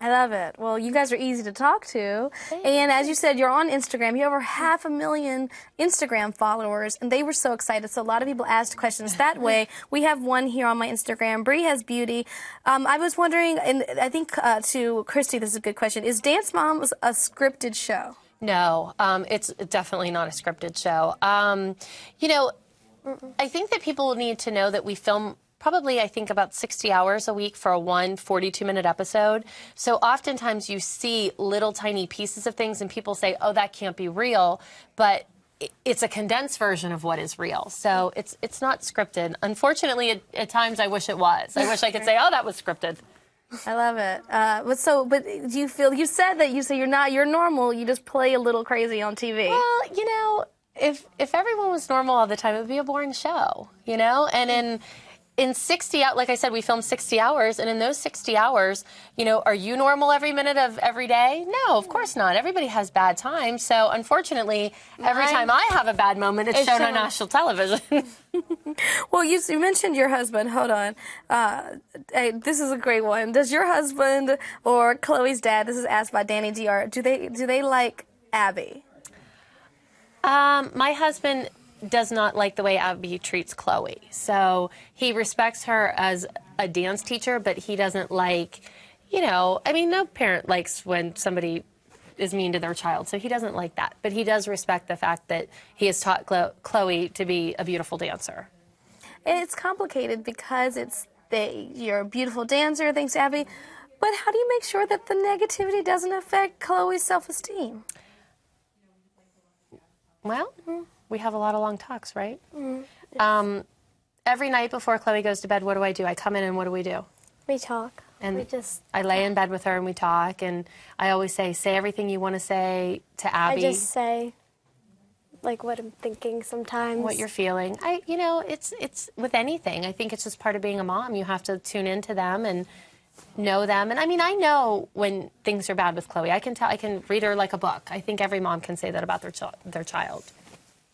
I love it. Well, you guys are easy to talk to. And as you said, you're on Instagram. You have over 500,000 Instagram followers, and they were so excited. So a lot of people asked questions that way. We have one here on my Instagram. Bree has beauty. I was wondering, and I think to Christy, this is a good question. Is Dance Moms a scripted show? No, it's definitely not a scripted show. You know, I think that people need to know that we film probably, I think, about 60 hours a week for a 42-minute episode. So oftentimes you see little tiny pieces of things and people say, oh, that can't be real. But it's a condensed version of what is real. So it's not scripted. Unfortunately, at times I wish it was. I wish I could say, oh, that was scripted. I love it. But do you feel, you said that you're normal, you just play a little crazy on TV. Well, you know, if everyone was normal all the time, it would be a boring show, you know? And in 60 hours, like I said, we filmed 60 hours, and in those 60 hours, you know, are you normal every minute of every day? No, of course not. Everybody has bad times. So unfortunately, every time I have a bad moment, it's shown on national television. Well, you mentioned your husband. Hold on. Hey, this is a great one. Does your husband or Chloe's dad, this is asked by Danny DR, do they like Abby? My husband does not like the way Abby treats Chloe. So he respects her as a dance teacher, but he doesn't like, you know, I mean, no parent likes when somebody is mean to their child, so he doesn't like that. But he does respect the fact that he has taught Chloe to be a beautiful dancer. And it's complicated because you're a beautiful dancer, thanks Abby, but how do you make sure that the negativity doesn't affect Chloe's self-esteem? Well, we have a lot of long talks, right? Every night before Chloe goes to bed, what do? I come in and what do we do? We talk. And I lay in bed with her and we talk, and I always say everything you want to say to Abby. I just say, like, what I'm thinking sometimes. What you're feeling. You know, it's with anything. I think it's just part of being a mom. You have to tune into them and know them. And I mean, I know when things are bad with Chloe. I can tell. I can read her like a book. I think every mom can say that about their child.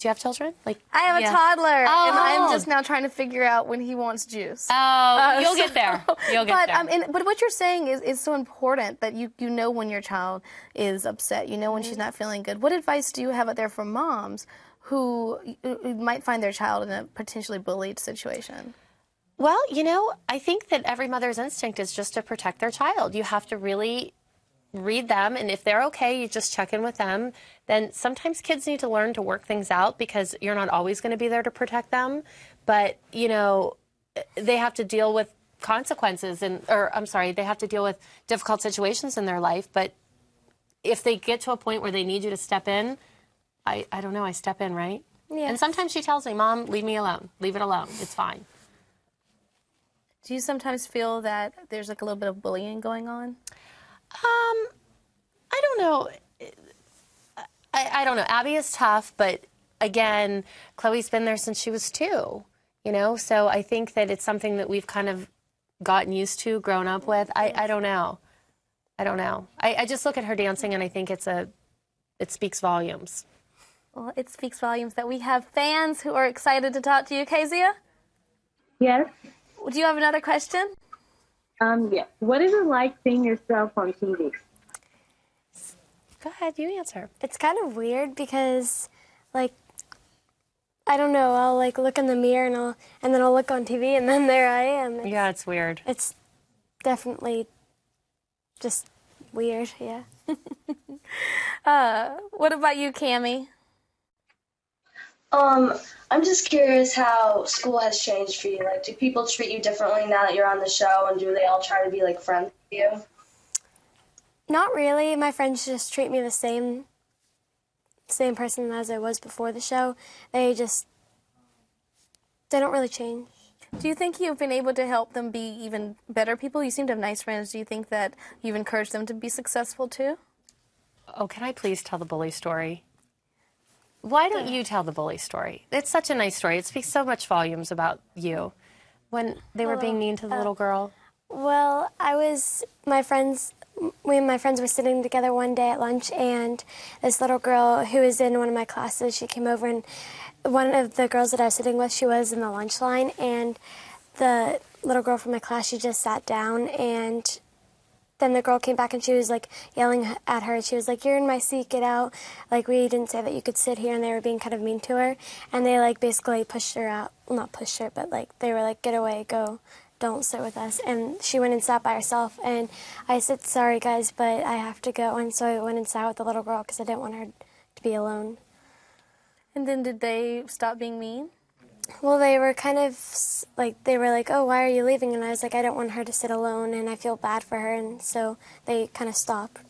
Do you have children? Like, I have a toddler, and I'm just now trying to figure out when he wants juice. Oh, you'll get there. You'll get there. But what you're saying is so important that you know when your child is upset. You know when she's not feeling good. What advice do you have out there for moms who might find their child in a potentially bullied situation? Well, you know, I think that every mother's instinct is just to protect their child. You have to really read them, and if they're okay, you just check in with them. Then sometimes kids need to learn to work things out because you're not always going to be there to protect them. But, you know, they have to deal with consequences they have to deal with difficult situations in their life. But if they get to a point where they need you to step in, I don't know, I step in, right? Yeah. And sometimes she tells me, Mom, leave me alone. Leave it alone. It's fine. Do you sometimes feel that there's like a little bit of bullying going on? I don't know. I don't know. Abby is tough, but again, Chloe's been there since she was 2, you know? So I think that it's something that we've kind of gotten used to, grown up with. I don't know. I don't know. I just look at her dancing and I think it speaks volumes. Well, it speaks volumes that we have fans who are excited to talk to you. Kezia? Yes. Do you have another question? Yeah. What is it like seeing yourself on TV? Go ahead, you answer. It's kind of weird because, like, I don't know, I'll, like, look in the mirror and then I'll look on TV and then there I am. Yeah, it's weird. It's definitely just weird, yeah. What about you, Cammie? I'm just curious how school has changed for you. Like, do people treat you differently now that you're on the show, and do they all try to be, like, friends with you? Not really. My friends just treat me the same person as I was before the show. They don't really change. Do you think you've been able to help them be even better people? You seem to have nice friends. Do you think that you've encouraged them to be successful, too? Oh, can I please tell the bully story? Why don't you tell the bully story? It's such a nice story. It speaks so much volumes about you. When they were being mean to the little girl. Well, we and my friends were sitting together one day at lunch, and this little girl who was in one of my classes, she came over, and one of the girls that I was sitting with, she was in the lunch line, and the little girl from my class, she just sat down, and then the girl came back and she was like yelling at her. She was like, "You're in my seat, get out." Like, we didn't say that you could sit here, and they were being kind of mean to her. And they like basically pushed her out. Well, not pushed her, but like they were like, "Get away, go, don't sit with us." And she went and sat by herself. And I said, "Sorry guys, but I have to go." And so I went and sat with the little girl because I didn't want her to be alone. And then did they stop being mean? Well, they were kind of like, "Oh, why are you leaving?" And I was like, "I don't want her to sit alone, and I feel bad for her." And so they kind of stopped.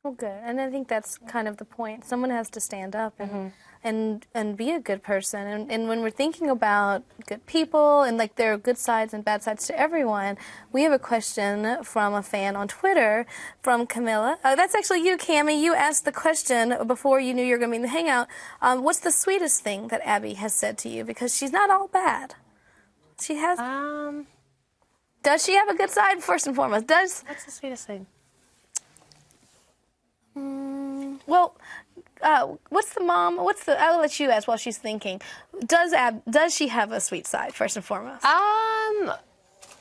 Oh, good. And I think that's kind of the point. Someone has to stand up and be a good person. And when we're thinking about good people and like there are good sides and bad sides to everyone, we have a question from a fan on Twitter from Camilla. That's actually you, Cammie. You asked the question before you knew you were going to be in the hangout. What's the sweetest thing that Abby has said to you? Because she's not all bad. She has. Does she have a good side, first and foremost? What's the sweetest thing? Well, what's the mom? I'll let you ask while she's thinking. Does she have a sweet side, first and foremost?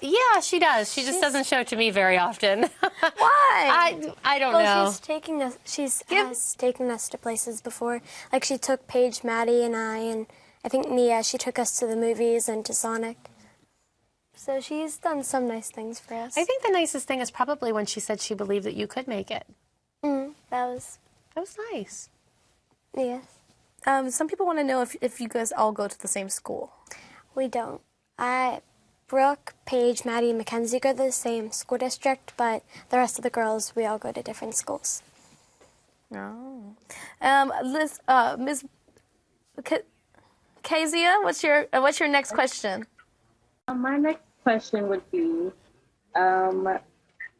Yeah, she does. She just doesn't show it to me very often. Why? I don't know. She's taken us to places before. Like, she took Paige, Maddie, and I think Nia, she took us to the movies and to Sonic. So she's done some nice things for us. I think the nicest thing is probably when she said she believed that you could make it. That was nice. Yes. Some people want to know if you guys all go to the same school. We don't. Brooke, Paige, Maddie, and Mackenzie go to the same school district, but the rest of the girls, we all go to different schools. Oh. Liz, Ms. Kezia, what's your next question? My next question would be,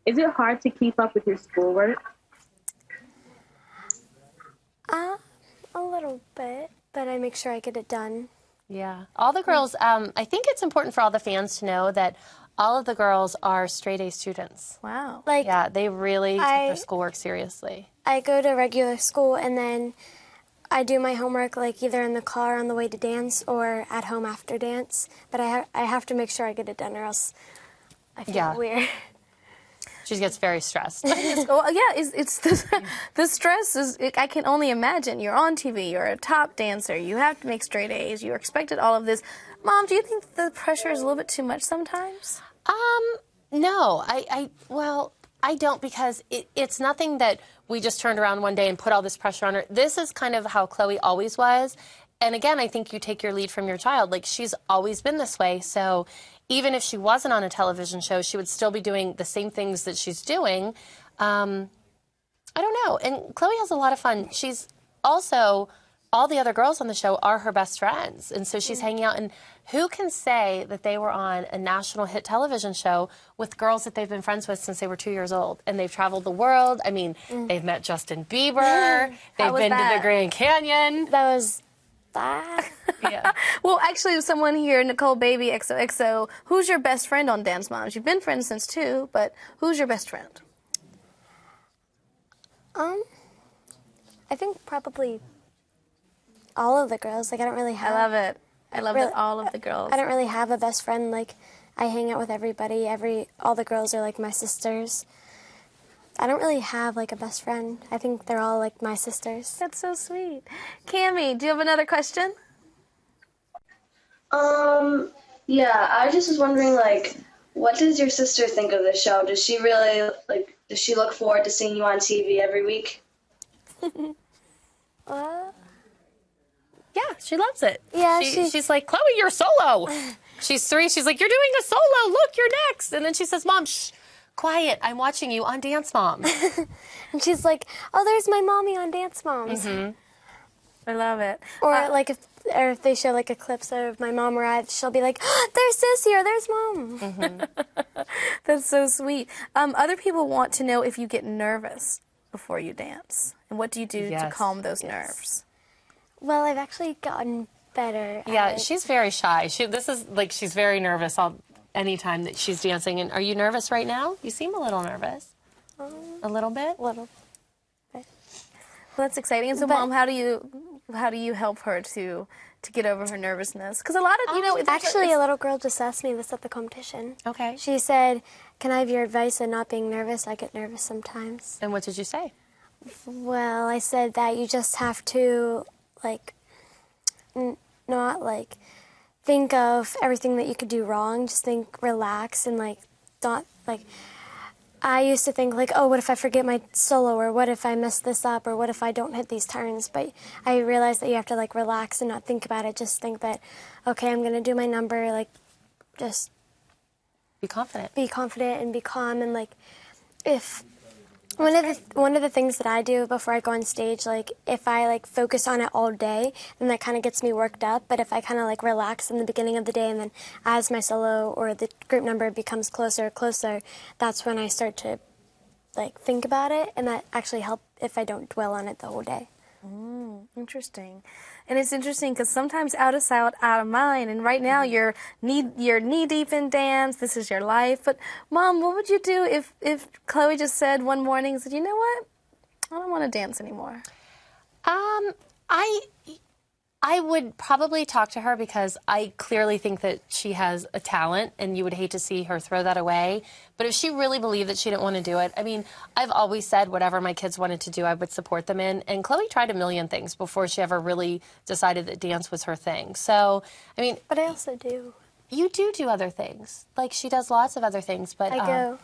is it hard to keep up with your schoolwork? A little bit, but I make sure I get it done. Yeah. All the girls, I think it's important for all the fans to know that all of the girls are straight A students. Wow. Yeah, they really take their schoolwork seriously. I go to regular school, and then I do my homework like either in the car on the way to dance or at home after dance. But I have to make sure I get it done, or else I feel weird. She gets very stressed. It's the stress is. I can only imagine. You're on TV. You're a top dancer. You have to make straight A's. You're expected all of this. Mom, do you think the pressure is a little bit too much sometimes? No. I don't, because it's nothing that we just turned around one day and put all this pressure on her. This is kind of how Chloe always was. And again, I think you take your lead from your child. Like, she's always been this way. So even if she wasn't on a television show, she would still be doing the same things that she's doing. I don't know. And Chloe has a lot of fun. She's also, all the other girls on the show are her best friends. And so she's hanging out. And who can say that they were on a national hit television show with girls that they've been friends with since they were 2 years old? And they've traveled the world. I mean, they've met Justin Bieber. They've been to the Grand Canyon. That was Yeah. Well, actually, someone here, Nicole Baby XOXO, who's your best friend on Dance Moms? You've been friends since 2, but who's your best friend? I think probably all of the girls. Like, I don't really have. I love it. I love that all of the girls. I don't really have a best friend. Like, I hang out with everybody. All the girls are like my sisters. I don't really have like a best friend. I think they're all like my sisters. That's so sweet. Cammie, do you have another question? Yeah, I just was wondering, like, what does your sister think of the show? Does she really, does she look forward to seeing you on TV every week? Yeah, she loves it. Yeah, she's like, "Chloe, you're solo." She's 3. She's like, "You're doing a solo. Look, you're next." And then she says, "Mom, shh, quiet. I'm watching you on Dance Moms." And she's like, "Oh, there's my mommy on Dance Moms." I love it. Or if they show like a clip of my mom arrived, she'll be like, "Oh, there's Sissy, or there's Mom." That's so sweet. Other people want to know if you get nervous before you dance, and what do you do to calm those nerves? Well, I've actually gotten better. Yeah, she's very shy. She's very nervous anytime that she's dancing. And are you nervous right now? You seem a little nervous. A little bit? A little. Well, that's exciting. And so, Mom, how do you How do you help her to get over her nervousness? Because a lot of, it's Actually, a little girl just asked me this at the competition. Okay. She said, "Can I have your advice on not being nervous? I get nervous sometimes." And what did you say? Well, I said that you just have to, like, not, like, think of everything that you could do wrong. Just think, relax, and, like, not, like, I used to think, like, oh, what if I forget my solo, or what if I mess this up, or what if I don't hit these turns? But I realized that you have to, like, relax and not think about it. Just think that, okay, I'm going to do my number, like, just Be confident. be confident and be calm. And, like, if one of the things that I do before I go on stage, like, if I, like, focus on it all day, then that kind of gets me worked up. But if I kind of, like, relax in the beginning of the day, and then as my solo or the group number becomes closer and closer, that's when I start to, like, think about it, and that actually helps if I don't dwell on it the whole day. Interesting. And it's interesting because sometimes out of sight, out of mind. And right now you're knee deep in dance. This is your life. But Mom, what would you do if Chloe just said one morning, said, you know what? I don't want to dance anymore. I would probably talk to her because I clearly think that she has a talent, and you would hate to see her throw that away. But if she really believed that she didn't want to do it, I mean, I've always said whatever my kids wanted to do, I would support them in. And Chloe tried a million things before she ever really decided that dance was her thing. So, I mean... But I also do. You do other things. Like, she does lots of other things, but... I go.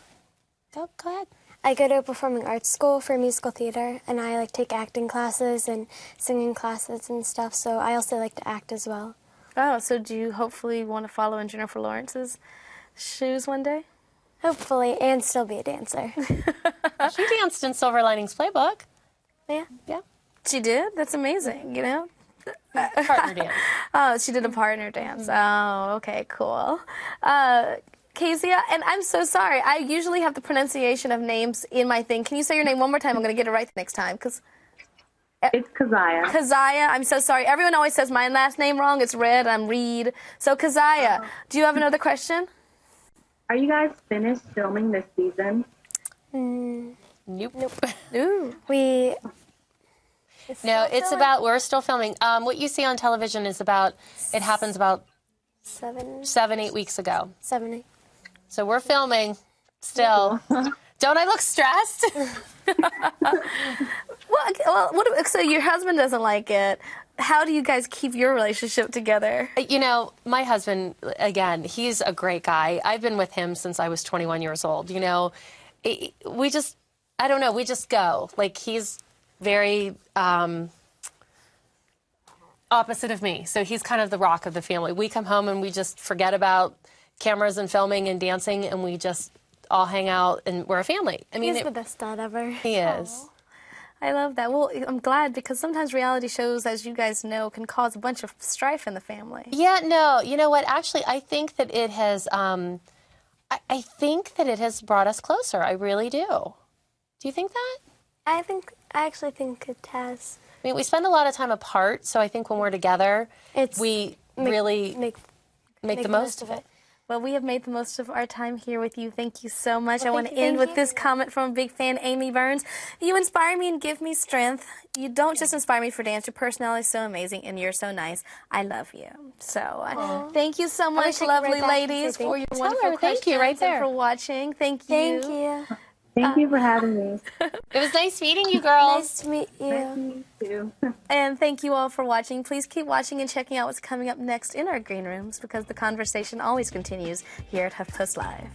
Go ahead. I go to a performing arts school for musical theater, and I, like, take acting classes and singing classes and stuff, so I also like to act as well. Oh, so do you hopefully want to follow in Jennifer Lawrence's shoes one day? Hopefully, and still be a dancer. She danced in Silver Linings Playbook. Yeah. Yeah. She did? That's amazing, Partner dance. Oh, she did a partner dance. Oh, okay, cool. Kezia, and I'm so sorry. I usually have the pronunciation of names in my thing. Can you say your name one more time? I'm going to get it right the next time. It's Keziah. Keziah, I'm so sorry. Everyone always says my last name wrong. It's Red. I'm Reed. So, Keziah, do you have another question? Are you guys finished filming this season? Nope. Ooh. We're still filming. What you see on television is it happens about 7-8 weeks ago. 7, 8. So we're filming still. Don't I look stressed? So your husband doesn't like it. How do you guys keep your relationship together? My husband, again, he's a great guy. I've been with him since I was 21 years old. We just go. Like, he's very opposite of me. So he's kind of the rock of the family. We come home and we just forget about cameras and filming and dancing, and we just all hang out, and we're a family. I mean, He's the best dad ever. He is. I love that. Well, I'm glad, because sometimes reality shows, as you guys know, can cause a bunch of strife in the family. Yeah, no. You know what? Actually, I think that it has. I think that it has brought us closer. I really do. Do you think that? I actually think it has. I mean, we spend a lot of time apart, so I think when we're together, we really make the most of it. Well, we have made the most of our time here with you. Thank you so much. I want to end with this comment from a big fan, Amy Burns. You inspire me and give me strength. You don't just inspire me for dance. Your personality is so amazing, and you're so nice. I love you. So thank you so much, lovely ladies, for your wonderful questions. Thank you right there. And for watching. Thank you. Thank you. Thank you for having me. It was nice meeting you, girls. Nice to meet you. Nice to meet you too. And thank you all for watching. Please keep watching and checking out what's coming up next in our green rooms, because the conversation always continues here at HuffPost Live.